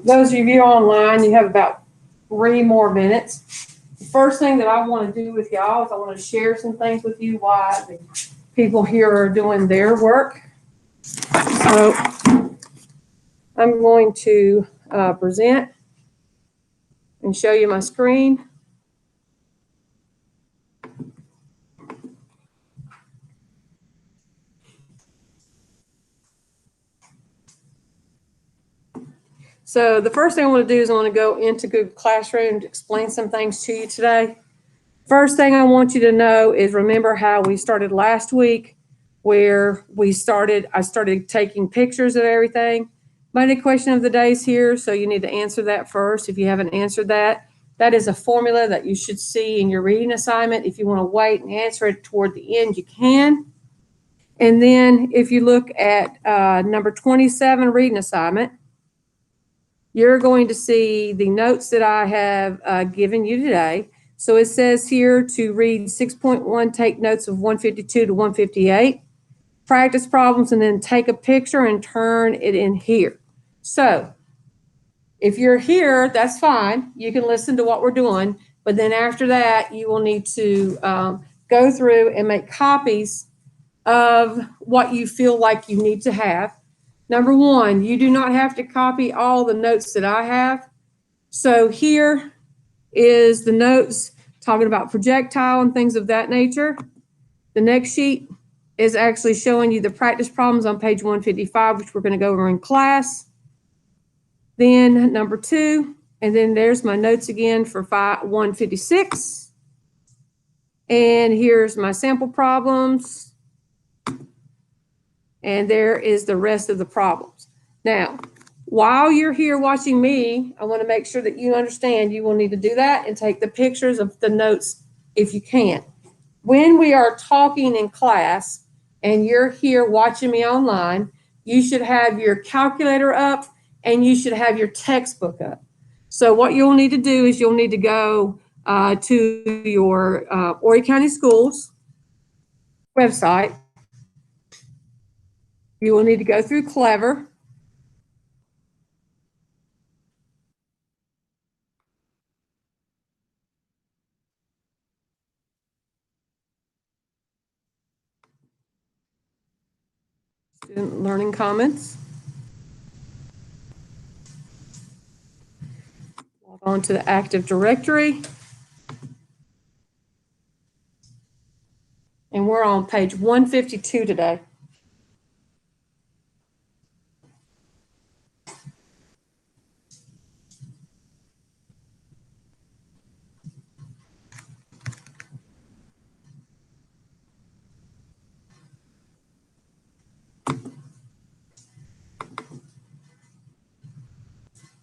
Those of you online, you have about 3 more minutes. The first thing that I want to do with y'all is I want to share some things with you while the people here are doing their work. So I'm going to present and show you my screen. So the first thing I want to do is I want to go into Google Classroom to explain some things to you today. First thing I want you to know is remember how we started last week, where I started taking pictures of everything. Monday question of the day is here, so you need to answer that first. If you haven't answered that, that is a formula that you should see in your reading assignment. If you want to wait and answer it toward the end, you can. And then if you look at number 27 reading assignment, you're going to see the notes that I have given you today. So it says here to read 6.1, take notes of 152 to 158, practice problems, and then take a picture and turn it in here. So if you're here, that's fine. You can listen to what we're doing. But then after that, you will need to go through and make copies of what you feel like you need to have. Number one, you do not have to copy all the notes that I have. So here is the notes talking about projectile and things of that nature. The next sheet is actually showing you the practice problems on page 155, which we're going to go over in class. Then number 2, and then there's my notes again for 156. And here's my sample problems. And there is the rest of the problems. Now, while you're here watching me, I want to make sure that you understand you will need to do that and take the pictures of the notes if you can. When we are talking in class and you're here watching me online, you should have your calculator up and you should have your textbook up. So what you'll need to do is you'll need to go to your Horry County Schools website. You will need to go through Clever. Student Learning Commons. Log on to the Active Directory. And we're on page 152 today.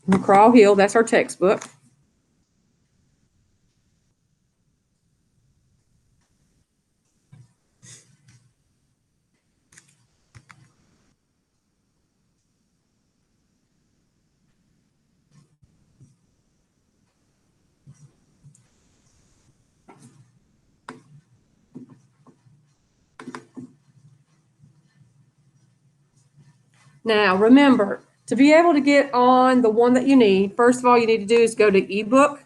McCraw-Hill, that's our textbook. Now, remember, to be able to get on the one that you need, first of all, you need to do is go to ebook.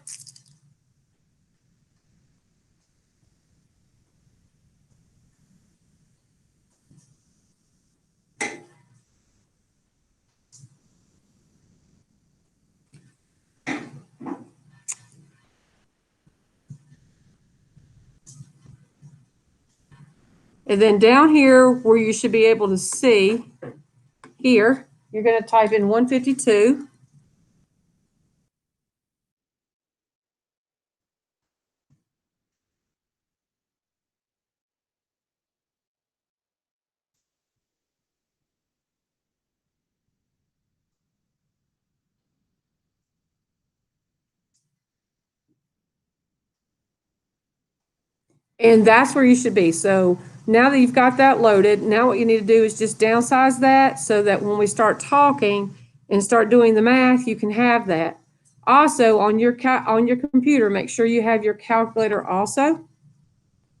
And then down here where you should be able to see here, you're going to type in 152. And that's where you should be. So now that you've got that loaded, now what you need to do is just downsize that so that when we start talking and start doing the math, you can have that. Also, on your computer, make sure you have your calculator also.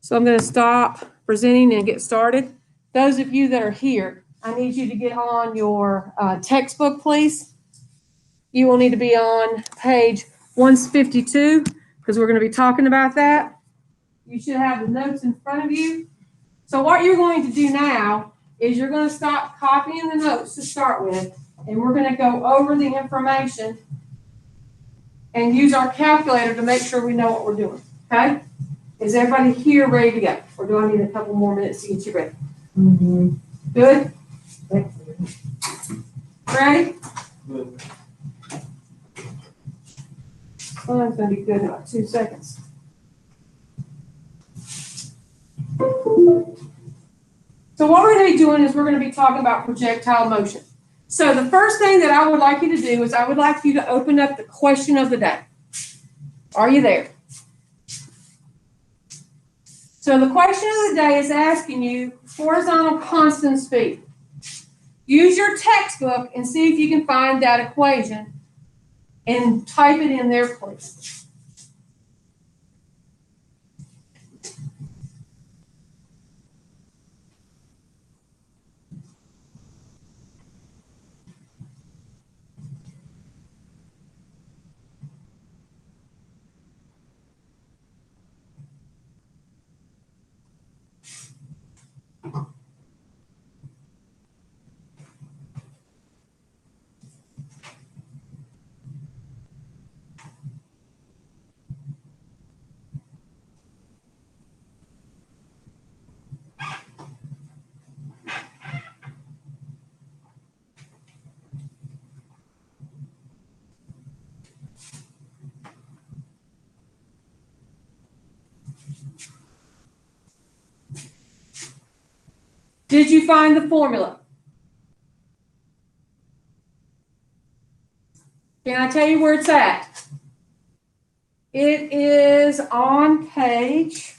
So I'm going to stop presenting and get started. Those of you that are here, I need you to get on your textbook, please. you will need to be on page 152 because we're going to be talking about that. You should have the notes in front of you. So what you're going to do now is you're going to stop copying the notes to start with, and we're going to go over the information and use our calculator to make sure we know what we're doing, okay? Is everybody here ready to go? Or do I need a couple more minutes to get you ready? Mm-hmm. Good? Ready? Good. Well, that's going to be good in about 2 seconds. So what we're going to be doing is we're going to be talking about projectile motion. So the first thing that I would like you to do is I would like you to open up the question of the day. Are you there? So the question of the day is asking you horizontal constant speed. Use your textbook and see if you can find that equation and type it in there, please. Did you find the formula? Can I tell you where it's at? It is on page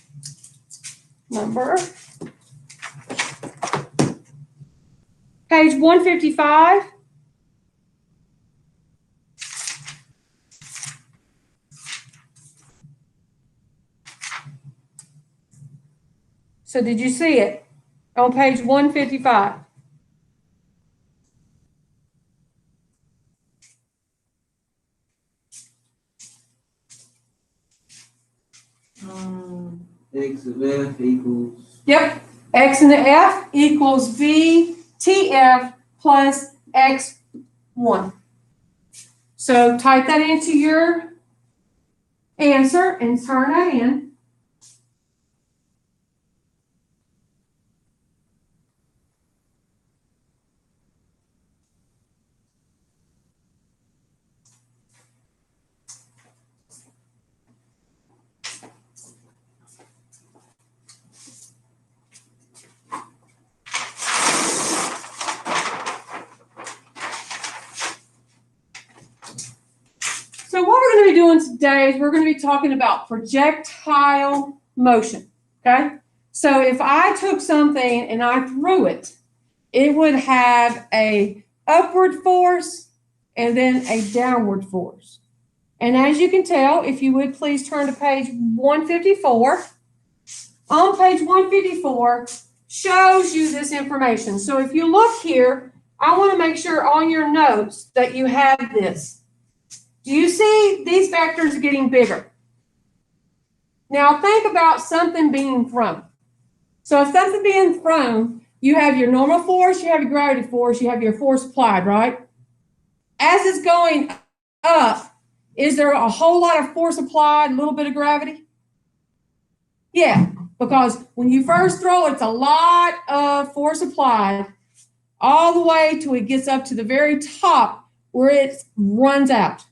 page 155. So did you see it on page 155? X of F equals. Yep. X in the F equals VTF plus X1. So type that into your answer and turn that in. So what we're going to be doing today is we're going to be talking about projectile motion, okay? So if I took something and I threw it, it would have a upward force and then a downward force. And as you can tell, if you would please turn to page 154. On page 154 shows you this information. So if you look here, I want to make sure on your notes that you have this. Do you see these vectors getting bigger? Now think about something being thrown. So if something being thrown, you have your normal force, you have your gravity force, you have your force applied, right? As it's going up, is there a whole lot of force applied, a little bit of gravity? Yeah, because when you first throw it, it's a lot of force applied all the way till it gets up to the very top where it runs out.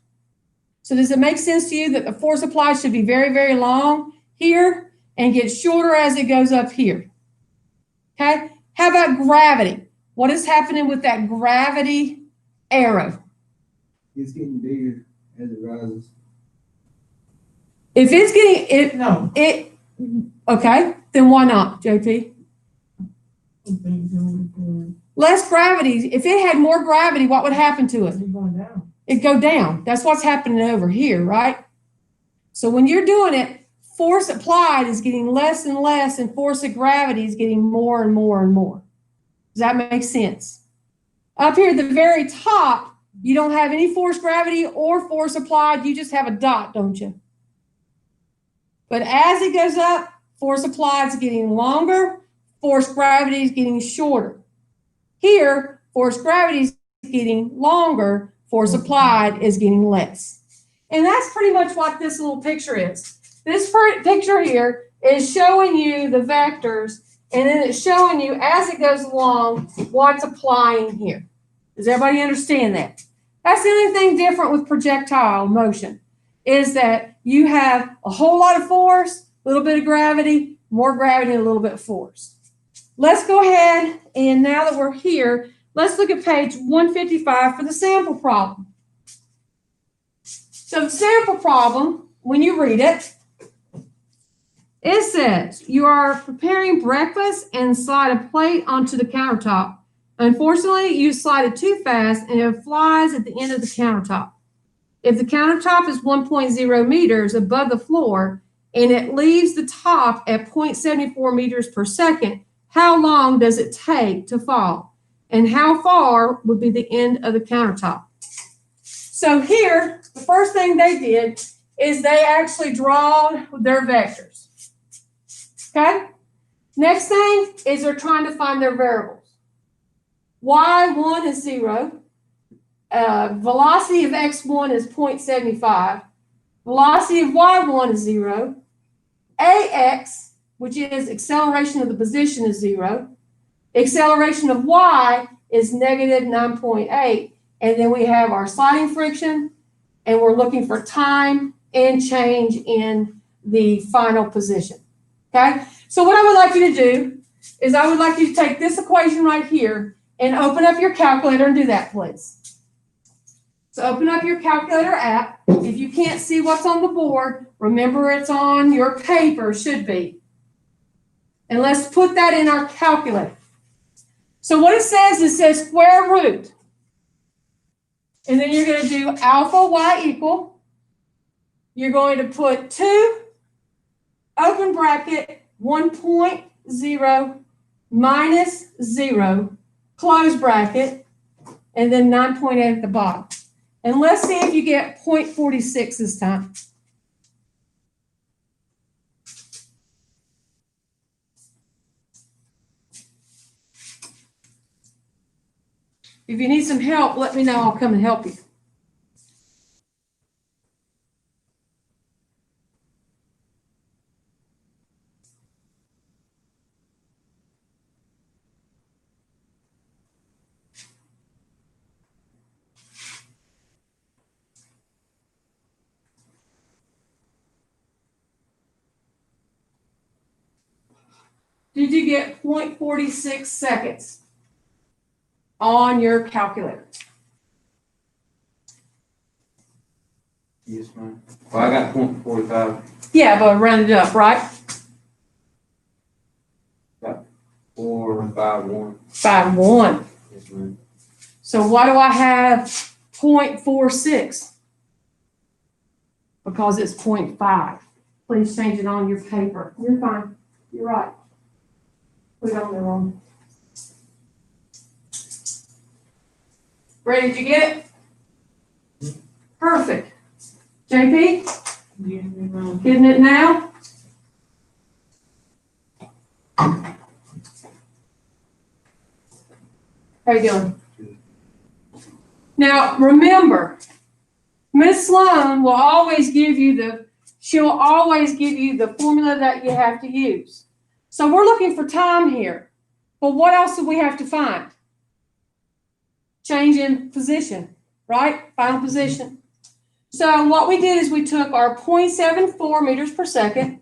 So does it make sense to you that the force applied should be very, very long here and get shorter as it goes up here? Okay, how about gravity? What is happening with that gravity arrow? It's getting bigger as it rises. If it's getting, okay, then why not, JP? Less gravity. If it had more gravity, what would happen to it? It's going down. It'd go down. That's what's happening over here, right? So when you're doing it, force applied is getting less and less, and force of gravity is getting more and more and more. Does that make sense? Up here at the very top, You don't have any force gravity or force applied. You just have a dot, don't you? But as it goes up, force applied is getting longer, force gravity is getting shorter. Here, force gravity is getting longer, force applied is getting less. And that's pretty much what this little picture is. This picture here is showing you the vectors, and then it's showing you as it goes along what's applying here. Does everybody understand that? That's the only thing different with projectile motion, is that you have a whole lot of force, a little bit of gravity, more gravity, and a little bit of force. Let's go ahead, and now that we're here, let's look at page 155 for the sample problem. So the sample problem, when you read it, it says you are preparing breakfast and slide a plate onto the countertop. Unfortunately, you slide it too fast and it flies at the end of the countertop. If the countertop is 1.0 meters above the floor and it leaves the top at 0.74 meters per second, how long does it take to fall? And how far would be the end of the countertop? So here, the first thing they did is they actually draw their vectors. Okay? Next thing is they're trying to find their variables. Y1 is 0. Velocity of x1 is 0.75. Velocity of y1 is 0. Ax, which is acceleration of the position, is 0. Acceleration of y is negative 9.8. And then we have our sliding friction, and we're looking for time and change in the final position. Okay? So what I would like you to do is I would like you to take this equation right here and open up your calculator and do that, please. So open up your calculator app. If you can't see what's on the board, remember it's on your paper, should be. And let's put that in our calculator. So what it says square root. And then you're going to do alpha y equal. You're going to put 2, open bracket, 1.0 minus 0, close bracket, and then 9.8 at the bottom. And let's see if you get 0.46 this time. If you need some help, let me know. I'll come and help you. Did you get 0.46 seconds on your calculator? Yes, ma'am. Well, I got 0.45. Yeah, but round it up, right? Got 451. 5.1. Yes, ma'am. So why do I have 0.46? Because it's 0.5. Please change it on your paper. You're fine. You're right. Put it on there wrong. Ready? Did you get it? Perfect. JP? Getting it now? How you doing? Now, remember, Miss Sloan will always give you she'll always give you the formula that you have to use. So we're looking for time here. But what else do we have to find? Change in position, right? Final position. So what we did is we took our 0.74 meters per second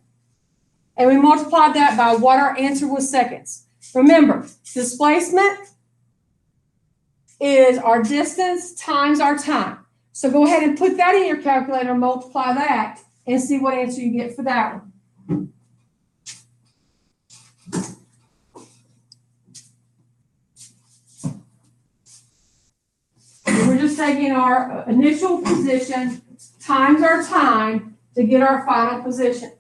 and we multiplied that by what our answer was seconds. Remember, displacement is our distance times our time. So go ahead and put that in your calculator, multiply that, and see what answer you get for that one. And we're just taking our initial position times our time to get our final position.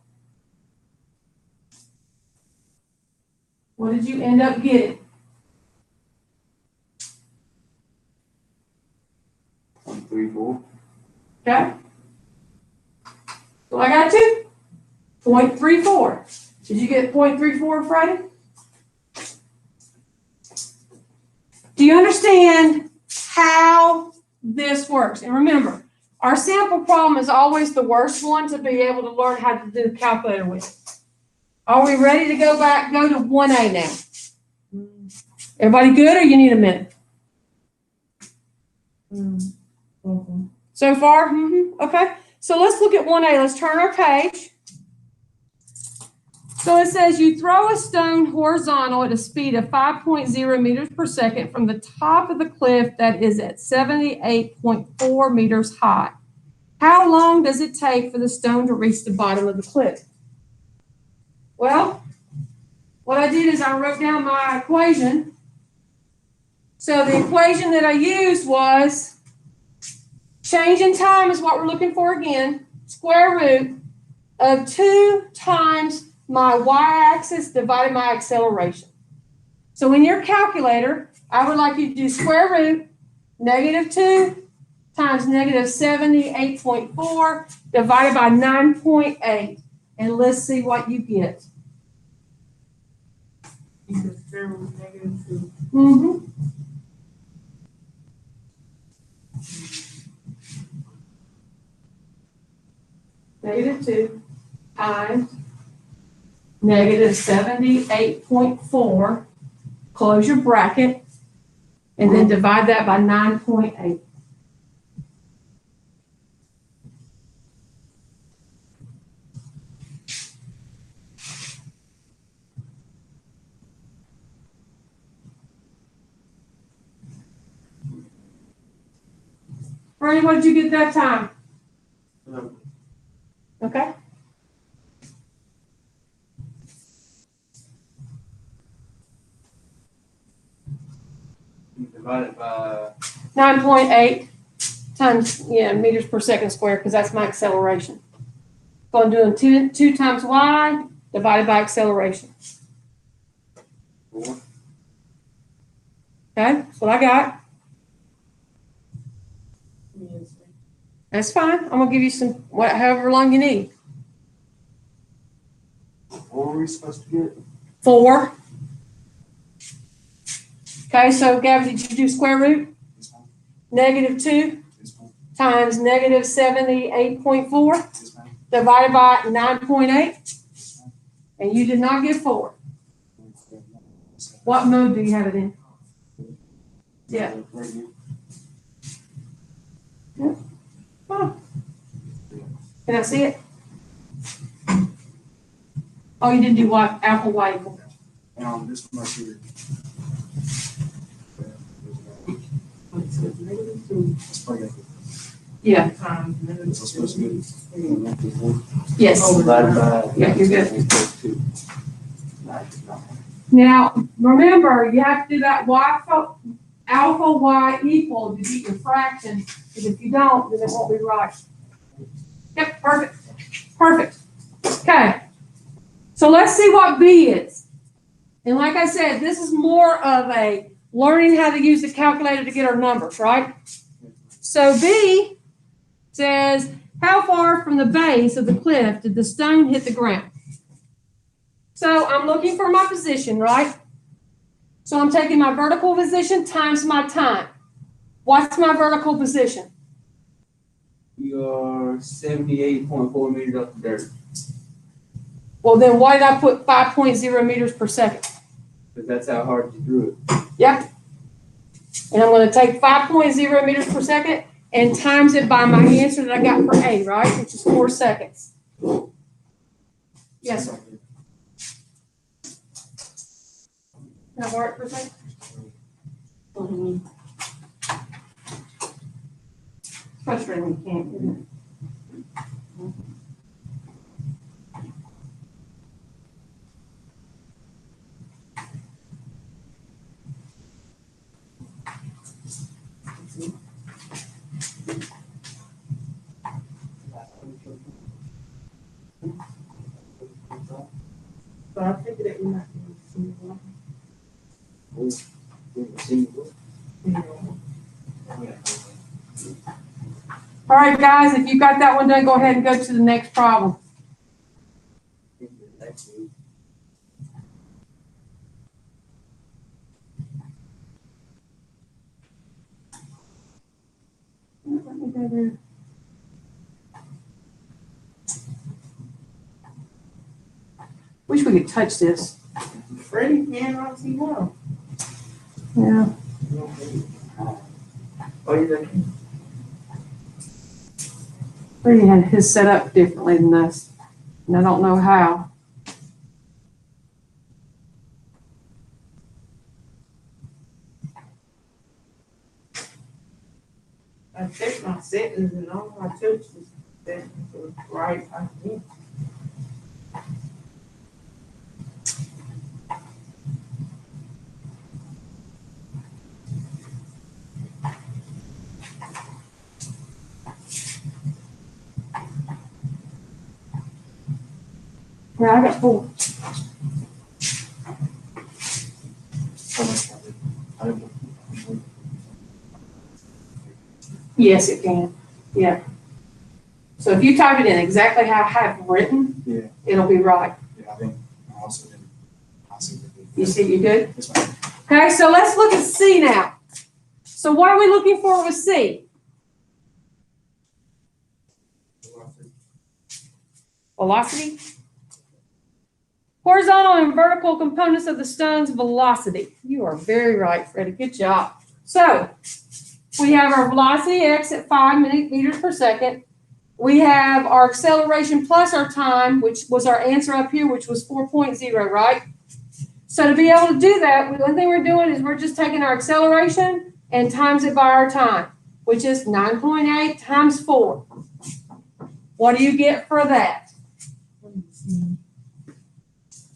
What did you end up getting? .34. Okay? So I got you? 0.34. Did you get 0.34, Freddie? Do you understand how this works? And remember, our sample problem is always the worst one to be able to learn how to do the calculator with. Are we ready to go back, go to 1A now? Everybody good, or you need a minute? So far? Okay. So let's look at 1A. Let's turn our page. So it says you throw a stone horizontal at a speed of 5.0 meters per second from the top of the cliff that is at 78.4 meters high. How long does it take for the stone to reach the bottom of the cliff? Well, what I did is I wrote down my equation. So the equation that I used was change in time is what we're looking for again. Square root of 2 times my y-axis divided by acceleration. So in your calculator, I would like you to do square root -2 times -78.4 divided by 9.8. And let's see what you get. -2 times -78.4, close your bracket, and then divide that by 9.8. Bernie, what did you get that time? Okay. Divided by 9.8 times, meters per second squared, because that's my acceleration. So I'm doing 2 times y divided by acceleration. 4. Okay, that's what I got. That's fine. I'm gonna give you some, however long you need. What were we supposed to get? 4. Okay, so Gabby, did you do square root? -2 times -78.4 divided by 9.8, and you did not get 4. What mode do you have it in? Yeah. Oh. Can I see it? Oh, you didn't do what? Alpha y equal. This one right here. Yeah. It's supposed to be. Yes. Divided by. Yeah, you're good. Now, remember, you have to do that alpha y equal to get your fraction, because if you don't, then it won't be right. Yep, perfect. Perfect. Okay. So let's see what B is. And like I said, this is more of a learning how to use the calculator to get our numbers, right? So B says, how far from the base of the cliff did the stone hit the ground? So I'm looking for my position, right? So I'm taking my vertical position times my time. What's my vertical position? You are 78.4 meters off the dirt. Well, then why did I put 5.0 meters per second? Because that's how hard you threw it. Yep. And I'm going to take 5.0 meters per second and times it by my answer that I got for A, right? Which is 4 seconds. Yes, sir. Can I work for a second? It's frustrating when you can't, isn't it? But I figured it might be similar. All right, guys, if you've got that one done, go ahead and go to the next problem. Let me go there. Wish we could touch this. Freddie can't obviously now. Yeah. Oh, you looking? Freddie had his set up differently than us, and I don't know how. I checked my settings and all I touched was settings was right. I think. Yeah, I got 4. Yes, it can. Yeah. So if you type it in exactly how I have it written, Yeah. it'll be right. Yeah, I think I also did. I see the You see, you good? Yes, ma'am. Okay, so let's look at C now. So what are we looking for with C? Velocity. Horizontal and vertical components of the stone's velocity. You are very right, Freddie. Good job. So we have our velocity x at 5 meters per second. We have our acceleration plus our time, which was our answer up here, which was 4.0, right? So to be able to do that, the only thing we're doing is we're just taking our acceleration and times it by our time, which is 9.8 times 4. What do you get for that?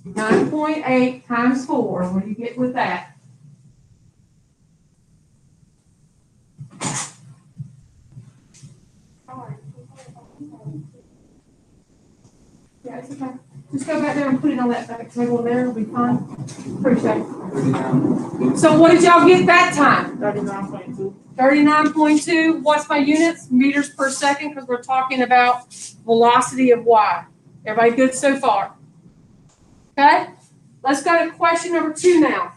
9.8 times 4. What do you get with that? Yeah, it's okay. Just go back there and put it on that back table there. It'll be fine. Appreciate it. So what did y'all get that time? 39.2. 39.2. What's my units? Meters per second, because we're talking about velocity of y. Everybody good so far? Okay. Let's go to question number 2 now.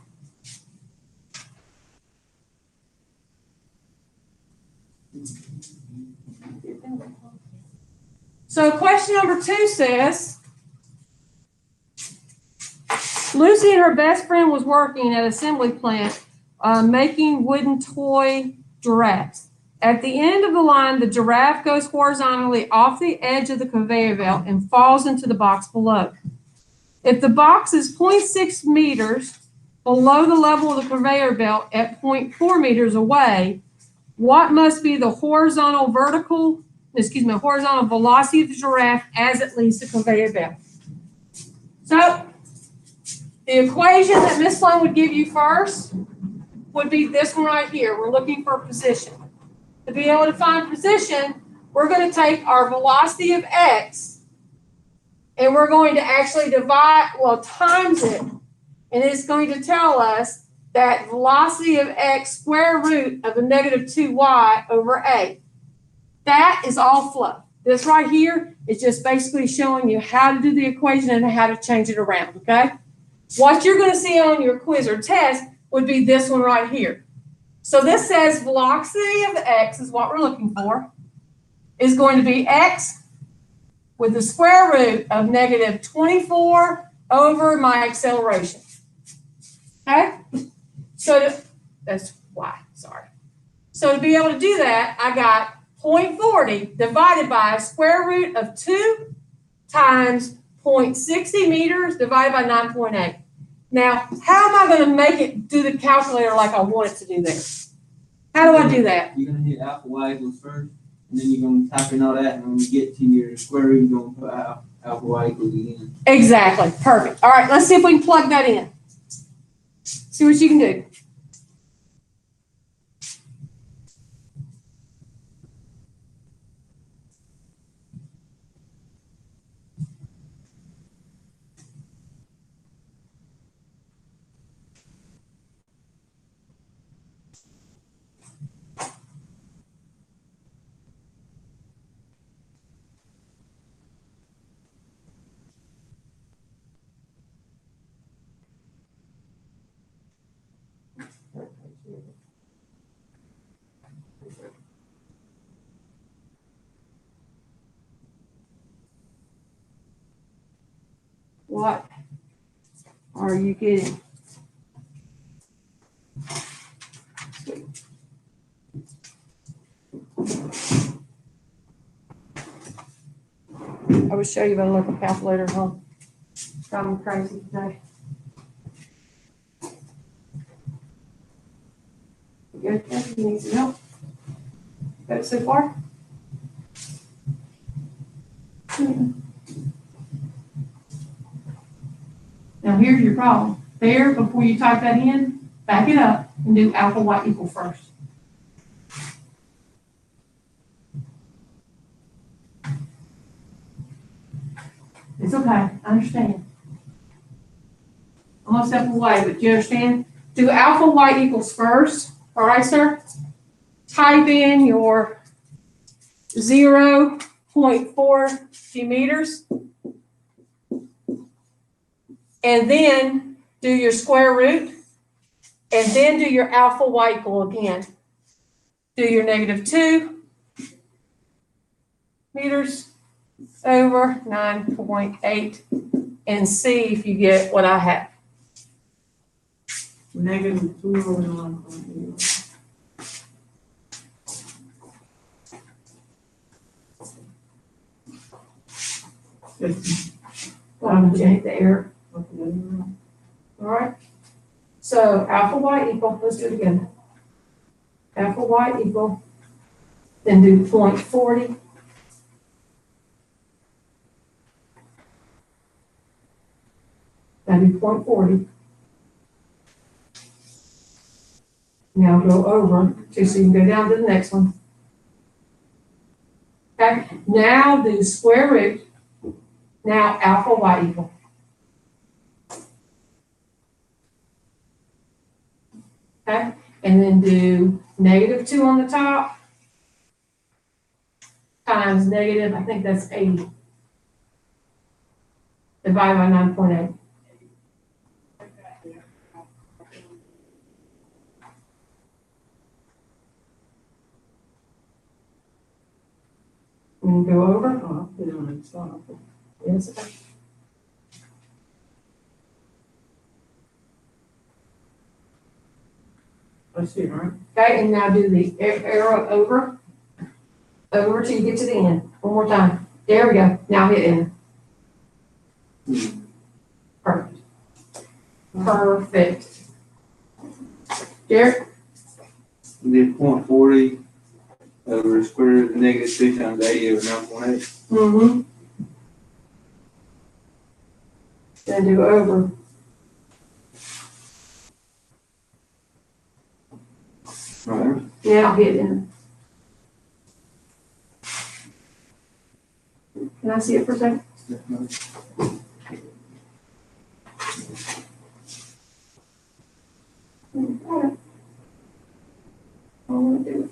So question number 2 says, Lucy and her best friend was working at an assembly plant making wooden toy giraffes. At the end of the line, the giraffe goes horizontally off the edge of the conveyor belt and falls into the box below. If the box is 0.6 meters below the level of the conveyor belt at 0.4 meters away, what must be the horizontal velocity of the giraffe as it leaves the conveyor belt? So the equation that Miss Sloan would give you first would be this one right here. We're looking for position. To be able to find position, we're going to take our velocity of x and we're going to actually times it. And it's going to tell us that velocity of x square root of a negative 2y over a. That is all fluff. This right here is just basically showing you how to do the equation and how to change it around, okay? What you're going to see on your quiz or test would be this one right here. So this says velocity of x is what we're looking for, is going to be x with the square root of negative 24 over my acceleration. Okay? So that's y, sorry. So to be able to do that, I got 0.40 divided by square root of 2 times 0.60 meters divided by 9.8. Now, how am I going to make it do the calculator like I want it to do there? How do I do that? You're going to hit alpha y equals first, and then you're going to type in all that, and when you get to your square root, you're going to put alpha y equals again. Exactly. Perfect. All right, let's see if we can plug that in. See what you can do. What are you getting? I will show you my local calculator at home. Driving me crazy today. You good? Kathy? You need some help? Got it so far? Now here's your problem. There, before you type that in, back it up and do alpha y equal first. It's okay, I understand. I'm gonna step away, but you understand? Do alpha y equals first, all right, sir? Type in your 0.4 meters. And then do your square root. And then do your alpha y equal again. Do your -2 meters over 9.8 and see if you get what I have. -2 over 9.8. I'm gonna change the error. All right. So alpha y equal, let's do it again. Alpha y equal, then do 0.40. Now do 0.40. Now go over, so you can go down to the next one. Okay, now do square root. Now alpha y equal. Okay, and then do -2 on the top times negative, I think that's 80. Divided by 9.8. And go over. Oh, I'll put it on the top. Yes, okay. I see, right? Okay, and now do the arrow over till you get to the end. One more time. There we go. Now hit enter. Perfect. Perfect. Derek? Did 0.40 over square root of -2 times 80 over 9.8. Mm-hmm. Then do over. Right. Now hit enter. Can I see it for a second? Okay. I want to do it.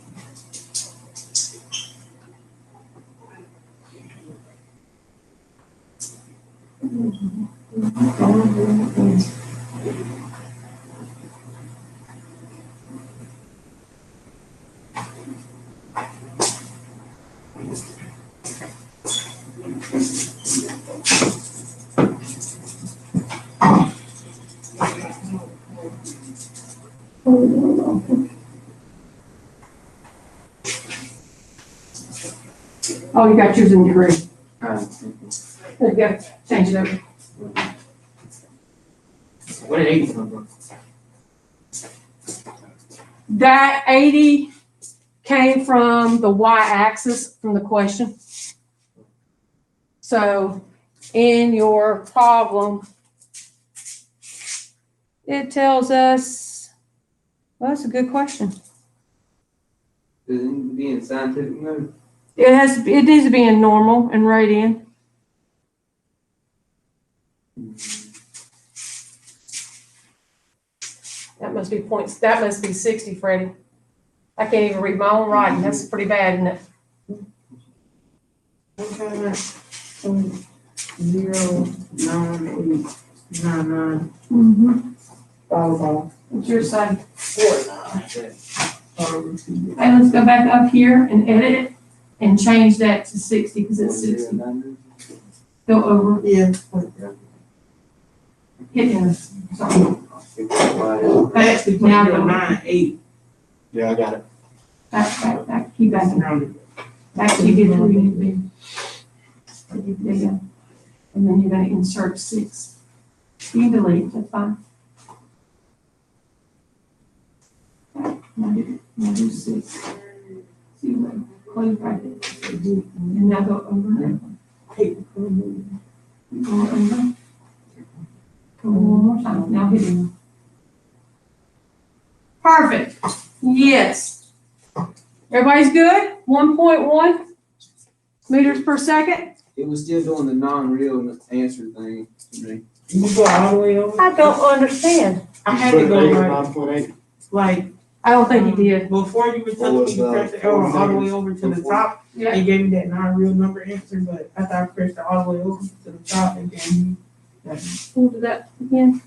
Oh, you got yours in degree. There you go. Change it over. Where did 80 come from? That 80 came from the y-axis from the question. So in your problem, it tells us, well, that's a good question. Does it need to be in scientific mode? It needs to be in normal and radian. That must be points. That must be 60, Freddie. I can't even read my own writing. That's pretty bad, isn't it? Okay, that's 0.09899. Mm-hmm. Volleyball. What's your side? Over to you. Okay, let's go back up here and edit it and change that to 60 because it's 60. Go over. Yeah. hit enter. Sorry. I actually put Now it go. 9, 8. Yeah, I got it. Back, keep back. Rounded. Back till you get to where you need to be. There you go. And then you're gonna insert 6. You can delete, that's fine. Okay, now do 6. 0, close bracket. And now go over that one. Go over. Go one more time, now hit it. Perfect, yes. Everybody's good? 1.1 meters per second? It was still doing the non-real answer thing to me. You go all the way over? I don't understand. I had Put to it go there, like, 9.8. like, I don't think he did. before you were telling me to press the arrow all the way over to the top, Yeah. it gave me that non-real number answer, but after I pressed it all the way over to the top, it gave me that. We'll do that again.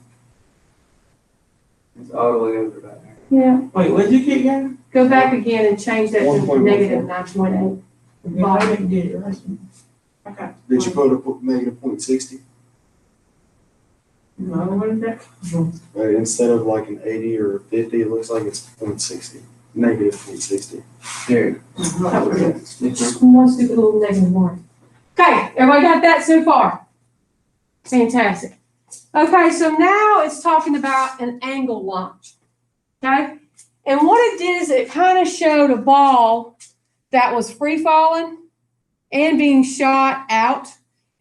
It's all the way over back there. Yeah. Wait, what did you get again? Go back again and change that to 1.14. negative 9.8. Yeah, I didn't get it right. Okay. Did you put a negative .60? No, what is that? Right, instead of like an 80 or 50, it looks like it's .60. Negative .60. There. That was it. It's One stupid little negative one. Okay, everybody got that so far? Fantastic. Okay, so now it's talking about an angle launch. Okay? And what it did is it kind of showed a ball that was free falling and being shot out,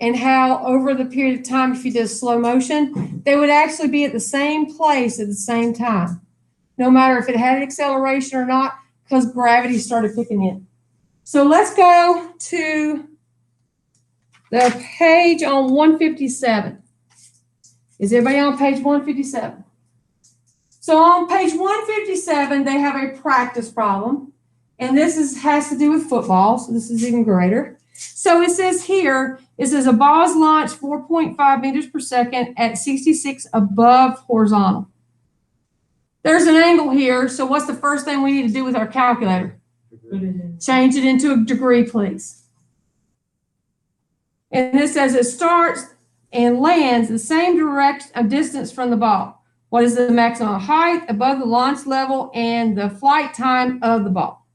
and how over the period of time, if you did slow motion, they would actually be at the same place at the same time, no matter if it had an acceleration or not, because gravity started kicking in. So let's go to the page on 157. Is everybody on page 157? So on page 157, they have a practice problem, and this has to do with football, so this is even greater. So it says here, it says a ball is launched 4.5 meters per second at 66 above horizontal. There's an angle here, so what's the first thing we need to do with our calculator? Put it in. Change it into a degree, please. And it says it starts and lands the same distance from the ball. What is the maximum height above the launch level and the flight time of the ball?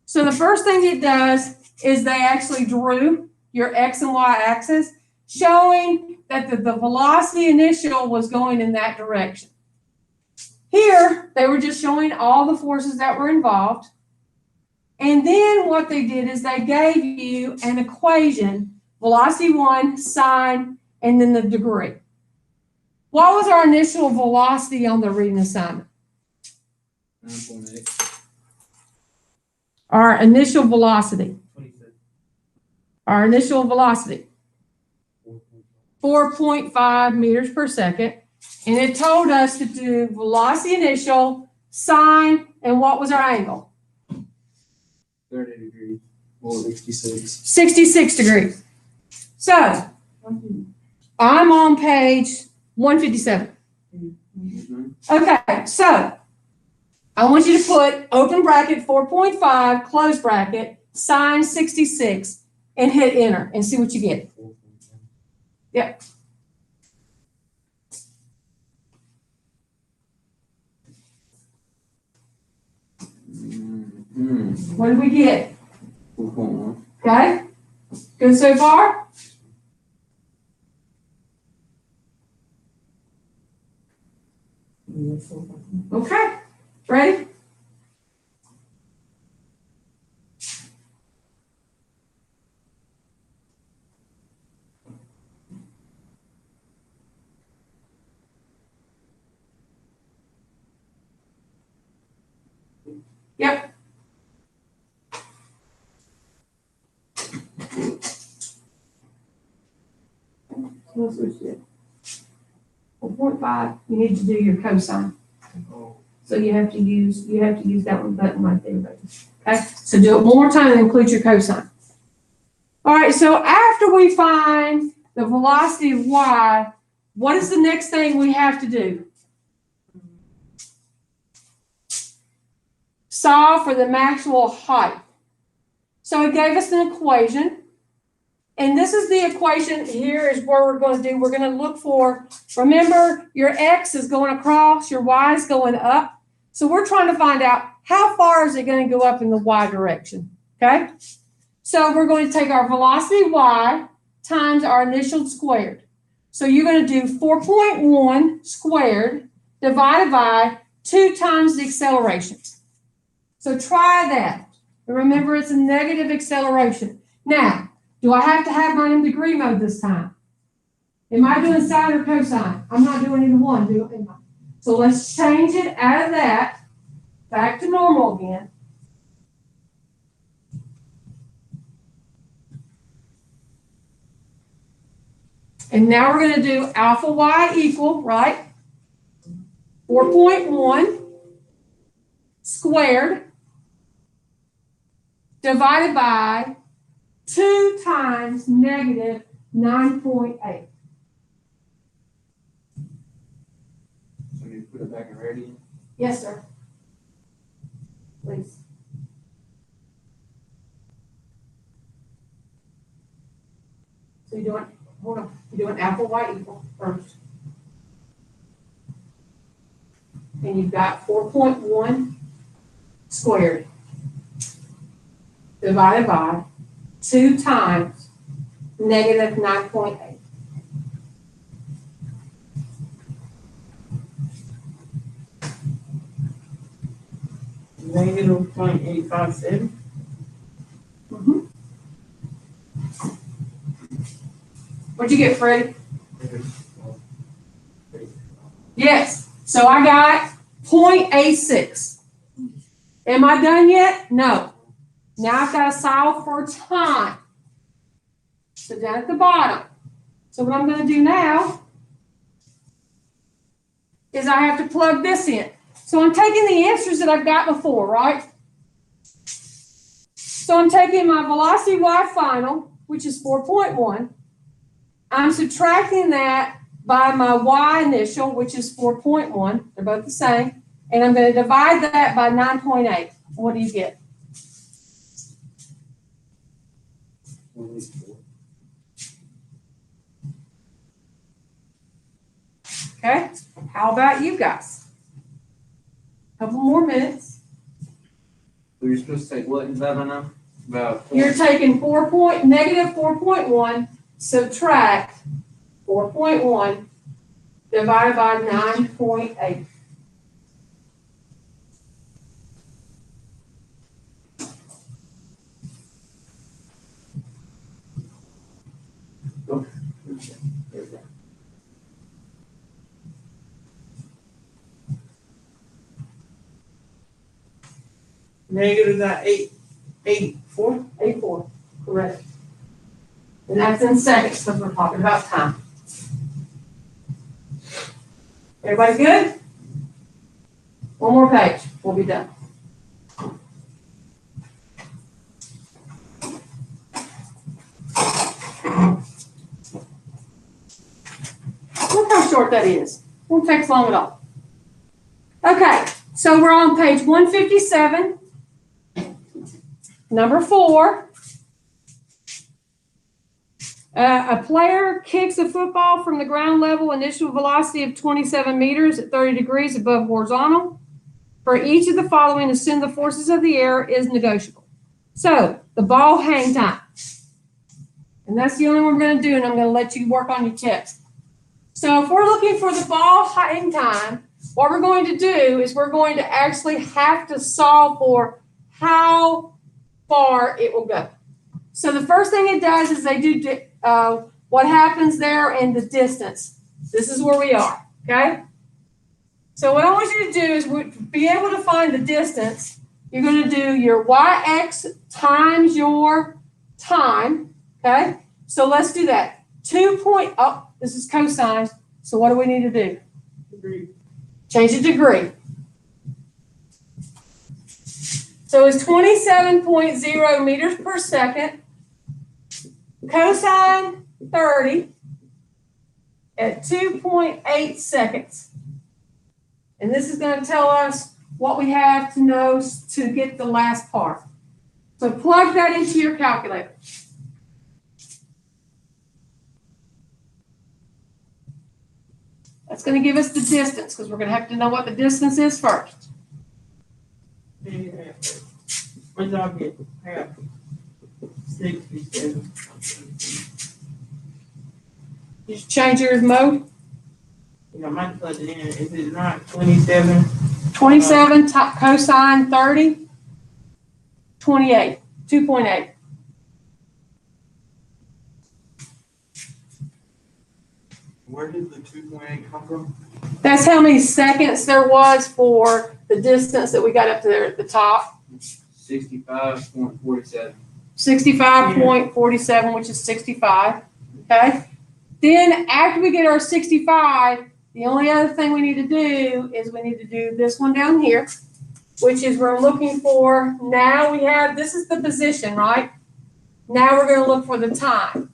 So the first thing it does is they actually drew your X and Y axis, showing that the velocity initial was going in that direction. Here, they were just showing all the forces that were involved. And then what they did is they gave you an equation, velocity 1, sine, and then the degree. What was our initial velocity on the reading assignment? 9.8. Our initial velocity. 26. Our initial velocity. 4.5 meters per second. And it told us to do velocity initial, sine, and what was our angle? 30 degrees. Or 66. 66 degrees. So, I'm on page 157. Mhm. Okay, so I want you to put open bracket 4.5, close bracket, sine 66, and hit enter and see what you get. Yep. Mhm. What did we get? 4.1. Okay? Good so far? Okay. Ready? Yep. Let's switch it. 4.5, you need to do your cosine. So you have to use that one button right there, baby. Okay, so do it one more time and include your cosine. All right, so after we find the velocity of y, what is the next thing we have to do? Solve for the maximal height. So it gave us an equation. And this is the equation. Here is where we're going to do. We're going to look for, remember, your x is going across, your y is going up. So we're trying to find out how far is it going to go up in the y direction, okay? So we're going to take our velocity y times our initial squared. So you're going to do 4.1 squared divided by 2 times the acceleration. So try that. And remember, it's a negative acceleration. Now, do I have to have mine in degree mode this time? Am I doing sine or cosine? I'm not doing either one, am I? So let's change it out of that back to normal again. And now we're going to do alpha y equal, right? 4.1 squared divided by 2 times negative 9.8. So you put it back in radian? Yes, sir. Please. So you're doing, hold on, you're doing alpha y equal first. And you've got 4.1 squared divided by 2 times negative 9.8. Negative 0.857. What'd you get, Freddie? Yes. So I got 0.86. Am I done yet? No. Now I've got to solve for time. So down at the bottom. So what I'm going to do now is I have to plug this in. So I'm taking the answers that I've got before, right? So I'm taking my velocity y final, which is 4.1. I'm subtracting that by my y initial, which is 4.1. They're both the same. And I'm going to divide that by 9.8. What do you get? Okay. How about you guys? Couple more minutes. So you're supposed to take what in that now? About You're taking negative 4.1, subtract 4.1 divided by 9.8. Negative that 884. 84, correct. And that's in seconds because we're talking about time. Everybody good? One more page, we'll be done. Look how short that is. Won't take long at all. Okay, so we're on page 157. Number 4. A player kicks a football from the ground level, initial velocity of 27 meters at 30 degrees above horizontal. For each of the following, assume the forces of the air is negotiable. So the ball hang time. And that's the only one we're going to do, and I'm going to let you work on your text. So if we're looking for the ball hang time, what we're going to do is we're going to actually have to solve for how far it will go. So the first thing it does is they do what happens there in the distance. This is where we are, okay? So what I want you to do is be able to find the distance. You're going to do your yx times your time, okay? So let's do that. This is cosine. So what do we need to do? Degree. Change the degree. So it's 27.0 meters per second. Cosine 30 at 2.8 seconds. And this is going to tell us what we have to know to get the last part. So plug that into your calculator. That's gonna give us the distance, because we're gonna have to know what the distance is first. What y'all get? I got 67. You just change your mode. You know, I might put it in. Is it not 27? 27 cosine 30, 28, 2.8. Where did the 2.8 come from? That's how many seconds there was for the distance that we got up there at the top. 65.47. 65.47, which is 65. Okay. Then after we get our 65, the only other thing we need to do is we need to do this one down here, which is we're looking for, now we have, this is the position, right? Now we're going to look for the time.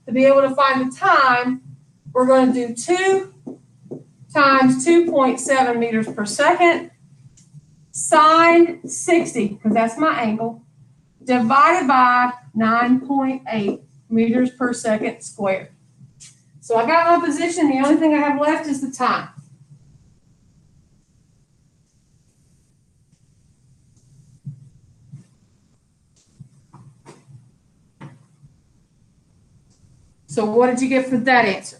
To be able to find the time, we're going to do 2 times 2.7 meters per second sine 60, because that's my angle, divided by 9.8 meters per second squared. So I got my position. The only thing I have left is the time. So what did you get for that answer?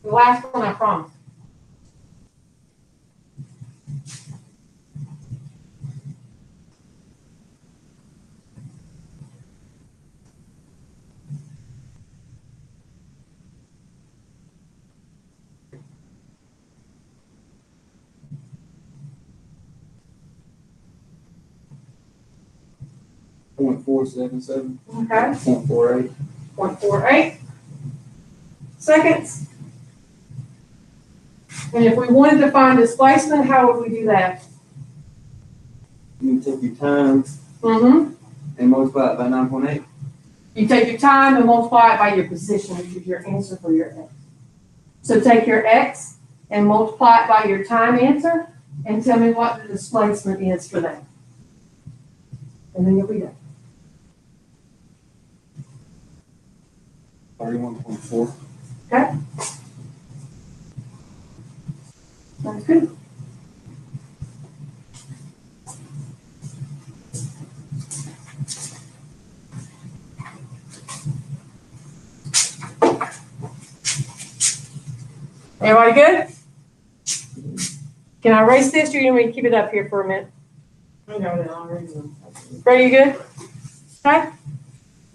The last one, I promise. .477. Okay. 0.48. 0.48 seconds. And if we wanted to find displacement, how would we do that? You can take your time Mm-hmm. and multiply it by 9.8. You take your time and multiply it by your position, which is your answer for your x. So take your x and multiply it by your time answer and tell me what the displacement is for that. And then you'll be done. 31.4. Okay? Sounds good. Everybody good? Can I erase this or you want me to keep it up here for a minute? I got it already. Brady, you good? Okay?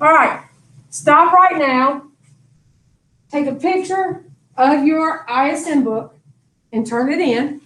All right. Stop right now. Take a picture of your ISM book and turn it in.